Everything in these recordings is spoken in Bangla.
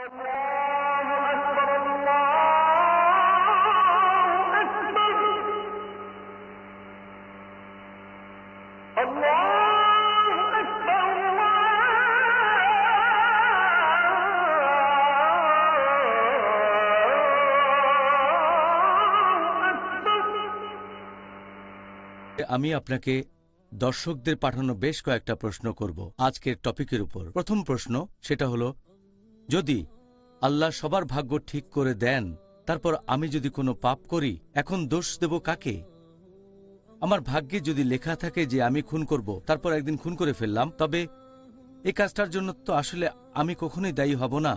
আমি আপনাকে দর্শকদের পাঠানো বেশ কয়েকটা প্রশ্ন করব আজকের টপিকের উপর। প্রথম প্রশ্ন, সেটা হলো, যদি আল্লাহ সবার ভাগ্য ঠিক করে দেন, তারপর আমি যদি কোনো পাপ করি, এখন দোষ দেব কাকে? আমার ভাগ্যে যদি লেখা থাকে যে আমি খুন করব, তারপর একদিন খুন করে ফেললাম, তবে এই কাজটার জন্য তো আসলে আমি কখনোই দায়ী হব না,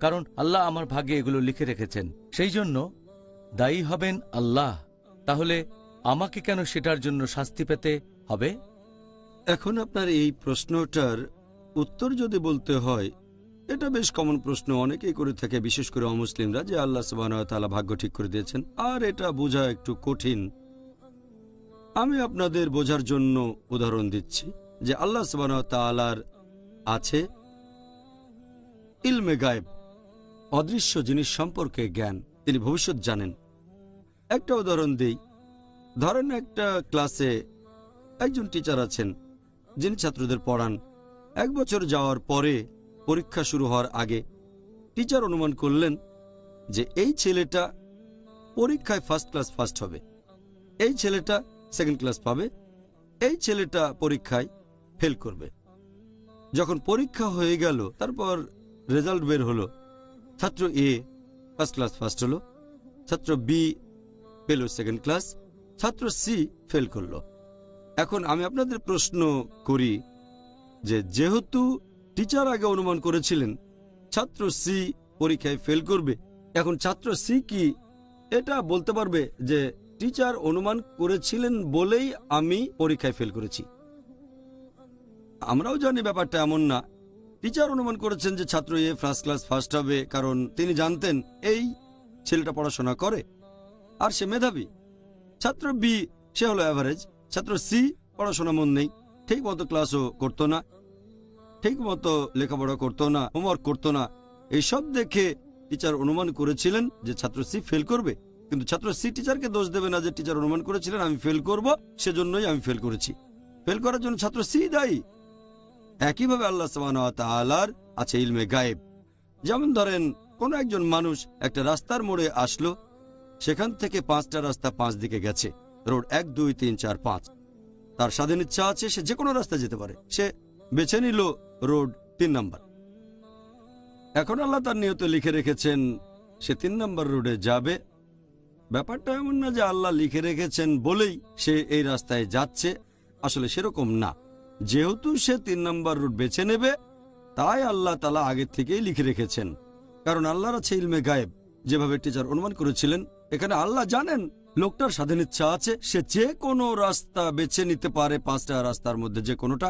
কারণ আল্লাহ আমার ভাগ্যে এগুলো লিখে রেখেছেন। সেই জন্য দায়ী হবেন আল্লাহ। তাহলে আমাকে কেন সেটার জন্য শাস্তি পেতে হবে? এখন আপনার এই প্রশ্নটার উত্তর যদি বলতে হয়, এটা বেশ কমন প্রশ্ন, অনেকেই করে থাকে, বিশেষ করে অমুসলিমরা, যে আল্লাহ সুবহানাহু ওয়া তাআলা ভাগ্য ঠিক করে দিয়েছেন, আর এটা বোঝা একটু কঠিন। আমি আপনাদের বোঝার জন্য উদাহরণ দিচ্ছি যে আল্লাহ সুবহানাহু ওয়া তাআলার আছে ইলমে গায়েব, অদৃশ্য জিনিস সম্পর্কে জ্ঞান, তিনি ভবিষ্যৎ জানেন। একটা উদাহরণ দিই, ধরেন একটা ক্লাসে একজন টিচার আছেন যিনি ছাত্রদের পড়ান। 1 বছর যাওয়ার পরে, পরীক্ষা শুরু হওয়ার আগে, টিচার অনুমান করলেন যে এই ছেলেটা পরীক্ষায় ফার্স্ট ক্লাস ফার্স্ট হবে, এই ছেলেটা সেকেন্ড ক্লাস পাবে, এই ছেলেটা পরীক্ষায় ফেল করবে। যখন পরীক্ষা হয়ে গেল, তারপর রেজাল্ট বের হলো, ছাত্র এ ফার্স্ট ক্লাস ফার্স্ট হলো, ছাত্র বি পেল সেকেন্ড ক্লাস, ছাত্র সি ফেল করলো। এখন আমি আপনাদের প্রশ্ন করি যে যেহেতু টিচার আগে অনুমান করেছিলেন ছাত্র সি পরীক্ষায় ফেল করবে, এখন ছাত্র সি কি এটা বলতে পারবে যে টিচার অনুমান করেছিলেন বলেই আমি পরীক্ষায় ফেল করেছি? আমরাও জানি ব্যাপারটা এমন না। টিচার অনুমান করেছেন যে ছাত্র এ ফার্স্ট ক্লাস ফার্স্ট হবে, কারণ তিনি জানতেন এই ছেলেটা পড়াশোনা করে আর সে মেধাবী। ছাত্র বি সে হলো অ্যাভারেজ। ছাত্র সি পড়াশোনা মন নেই, ঠিক মতো ক্লাসও করতো না, ঠিক মতো লেখাপড়া করতো না, হোমওয়ার্ক করতো না। এইসব দেখে টিচার অনুমান করেছিলেন যে ছাত্র সি ফেল করবে, কিন্তু ছাত্র সি টিচারকে দোষ দেবে না যে টিচার অনুমান করেছিলেন আমি ফেল করব, সেজন্যই আমি ফেল করেছি। ফেল করার জন্য ছাত্র সি দায়ী। একইভাবে আল্লাহ সুবহানাহু ওয়া তাআলার আছে ইলমে গায়েব। যেমন ধরেন, কোন একজন মানুষ একটা রাস্তার মোড়ে আসলো, সেখান থেকে 5টা রাস্তা 5 দিকে গেছে, রোড 1 2 3 4 5। তার স্বাধীন ইচ্ছা আছে, সে যে কোনো রাস্তা যেতে পারে, সে বেছে নিল রোড 3 নাম্বার। এখন আল্লাহ তার নিয়তে লিখে রেখেছেন সে 3 নাম্বার রোডে যাবে। ব্যাপারটা এমন না যে আল্লাহ লিখে রেখেছেন বলেই সে এই রাস্তায় যাচ্ছে, আসলে সেরকম না। যেহেতু সে 3 নাম্বার রুট বেছে নেবে, তাই আল্লাহ তাআলা আগে থেকেই লিখে রেখেছেন, কারণ আল্লাহর আছে ইলমে গায়েব। যেভাবে টিচার অনুমান করেছিলেন, এখানে আল্লাহ জানেন লোকটার স্বাধীন ইচ্ছা আছে, সে যে কোনো রাস্তা বেছে নিতে পারে, 5টা রাস্তার মধ্যে যে কোনোটা,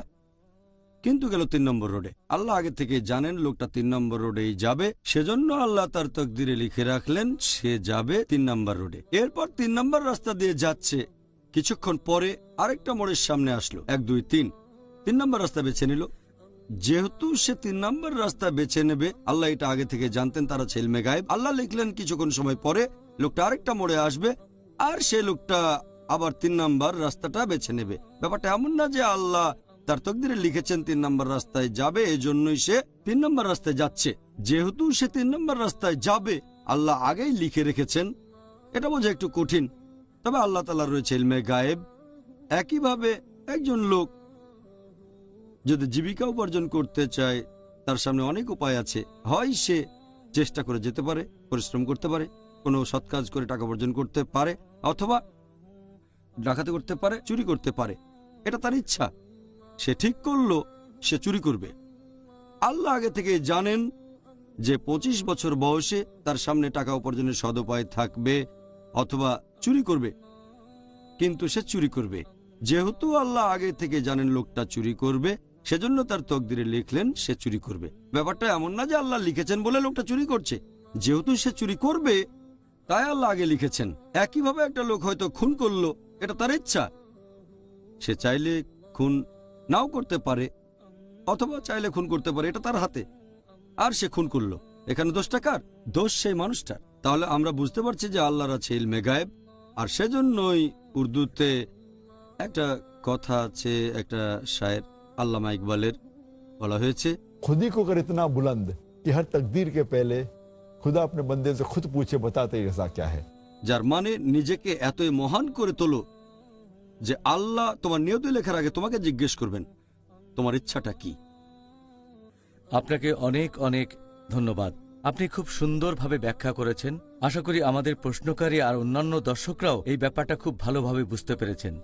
কিন্তু গেল 3 নম্বর রোডে। আল্লাহ আগে থেকে জানেন লোকটা 3 নম্বর রোডেই যাবে, সেজন্য আল্লাহ তার তকদিরে লিখে রাখলেন সে যাবে 3 নম্বর রোডে। এরপর 3 নম্বর রাস্তা দিয়ে যাচ্ছে, কিছুক্ষণ পরে আরেকটা মোড়ের সামনে আসলো, 1 2 3 নম্বর রাস্তা বেছে নিল। যেহেতু সে 3 নম্বর রাস্তা বেছে নেবে, আল্লাহ এটা আগে থেকে জানতেন, তারা ইলমে গায়েব। আল্লাহ লিখলেন কিছুক্ষণ সময় পরে লোকটা আরেকটা মোড়ে আসবে, আর সে লোকটা আবার 3 নম্বর রাস্তাটা বেছে নেবে। ব্যাপারটা এমন না যে আল্লাহ তার তকদিরে লিখেছেন 3 নম্বর রাস্তায় যাবে, এজন্যই সে 3 নম্বর রাস্তায় যাচ্ছে। যেহেতু সে 3 নম্বর রাস্তায় যাবে, আল্লাহ আগেই লিখে রেখেছেন। এটা বোঝা একটু কঠিন, তবে আল্লাহ তাআলার রয়েছে ইলমে গায়েব। একইভাবে একজন লোক যদি জীবিকা উপার্জন করতে চায়, তার সামনে অনেক উপায় আছে। হয় সে চেষ্টা করে যেতে পারে, পরিশ্রম করতে পারে, কোনো সৎ কাজ করে টাকা উপার্জন করতে পারে, অথবা ডাকাতি করতে পারে, চুরি করতে পারে। এটা তার ইচ্ছা, সে ঠিক করলো সে চুরি করবে। আল্লাহ আগে থেকে জানেন যে 25 বছর বয়সে তার সামনে টাকা উপার্জনের সদ উপায় থাকবে, অথবা চুরি করবে, কিন্তু সে চুরি করবে। যেহেতু আল্লাহ আগে থেকে জানেন লোকটা চুরি করবে, সেজন্য তার তকদিরে লিখলেন সে চুরি করবে। ব্যাপারটা এমন না যে আল্লাহ লিখেছেন বলে লোকটা চুরি করছে, যেহেতু সে চুরি করবে তাই আল্লাহ আগে লিখেছেন। একইভাবে একটা লোক হয়তো খুন করলো, এটা তার ইচ্ছা, সে চাইলে খুন নাও করতে পারে, অথবা চাইলে খুন করতে পারে, এটা তার হাতে, আর সে খুন করলো। এখানে দোষটা কার? দোষ সেই মানুষটার। তাহলে আমরা বুঝতে পারছি যে আল্লাহর আছে ইলমে গায়েব, আর সেজন্যই উর্দুতে একটা কথা আছে, একটা শায়ের আল্লামা ইকবালের, বলা হয়েছে खुद ही को कर इतना बुलंद कि हर तकदीर के पहले खुदा अपने बंदे से खुद पूछे बता तेरी रजा क्या है। যার মানে নিজেকে এতই মহান করে তোলো যে আল্লাহ তোমার নিয়ত লেখার আগে তোমাকে জিজ্ঞেস করবেন তোমার ইচ্ছাটা কি। আপনাকে অনেক অনেক ধন্যবাদ। আপনি খুব সুন্দরভাবে ব্যাখ্যা করেছেন। আশা করি আমাদের প্রশ্নকারী আর অন্যান্য দর্শকরাও এই ব্যাপারটা খুব ভালোভাবে বুঝতে পেরেছেন।